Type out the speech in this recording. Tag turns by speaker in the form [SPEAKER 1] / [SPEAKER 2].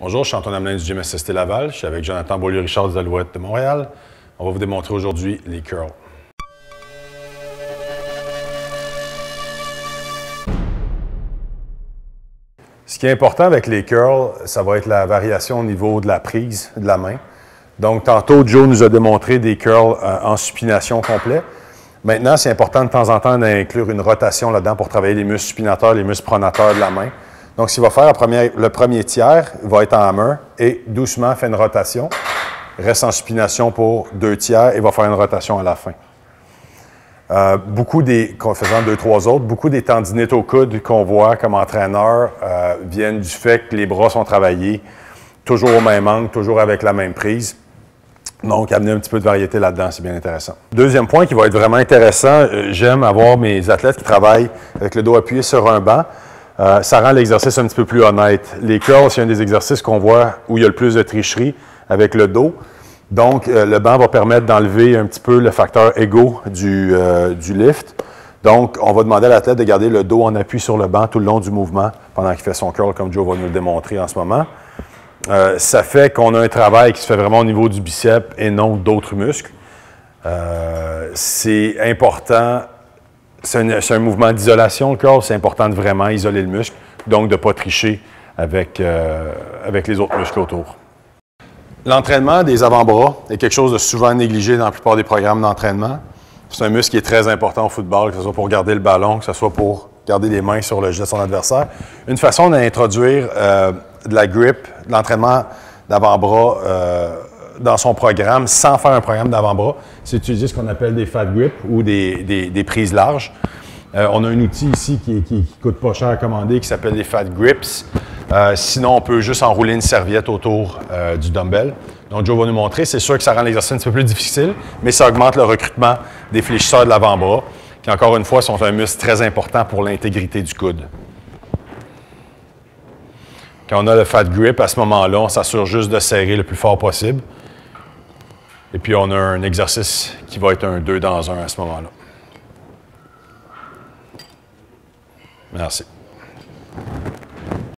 [SPEAKER 1] Bonjour, je suis Antoine Hamelin du Gym SST Laval. Je suis avec Jonathan Beaulieu-Richard des Alouettes de Montréal. On va vous démontrer aujourd'hui les curls. Ce qui est important avec les curls, ça va être la variation au niveau de la prise de la main. Donc, tantôt, Joe nous a démontré des curls en supination complet. Maintenant, c'est important de temps en temps d'inclure une rotation là-dedans pour travailler les muscles supinateurs, les muscles pronateurs de la main. Donc, ce qu'il va faire, le premier tiers va être en hammer et doucement fait une rotation. Reste en supination pour 2 tiers et va faire une rotation à la fin. Faisant 2-3 autres, beaucoup des tendinites au coude qu'on voit comme entraîneur viennent du fait que les bras sont travaillés toujours au même angle, toujours avec la même prise. Donc, amener un petit peu de variété là-dedans, c'est bien intéressant. Deuxième point qui va être vraiment intéressant, j'aime avoir mes athlètes qui travaillent avec le dos appuyé sur un banc. Ça rend l'exercice un petit peu plus honnête. Les curls, c'est un des exercices qu'on voit où il y a le plus de tricherie avec le dos. Donc, le banc va permettre d'enlever un petit peu le facteur ego du lift. Donc, on va demander à l'athlète de garder le dos en appui sur le banc tout le long du mouvement pendant qu'il fait son curl, comme Joe va nous le démontrer en ce moment. Ça fait qu'on a un travail qui se fait vraiment au niveau du biceps et non d'autres muscles. C'est important. C'est un mouvement d'isolation, le curl. C'est important de vraiment isoler le muscle, donc de ne pas tricher avec les autres muscles autour. L'entraînement des avant-bras est quelque chose de souvent négligé dans la plupart des programmes d'entraînement. C'est un muscle qui est très important au football, que ce soit pour garder le ballon, que ce soit pour garder les mains sur le jet de son adversaire. Une façon d'introduire de la grip, de l'entraînement d'avant-bras dans son programme, sans faire un programme d'avant-bras, c'est utiliser ce qu'on appelle des fat grips ou des prises larges. On a un outil ici qui coûte pas cher à commander qui s'appelle les fat grips. Sinon, on peut juste enrouler une serviette autour du dumbbell. Donc, Joe va nous montrer. C'est sûr que ça rend l'exercice un petit peu plus difficile, mais ça augmente le recrutement des fléchisseurs de l'avant-bras, qui, encore une fois, sont un muscle très important pour l'intégrité du coude. Quand on a le fat grip, à ce moment-là, on s'assure juste de serrer le plus fort possible. Et puis, on a un exercice qui va être un 2 dans 1 à ce moment-là. Merci.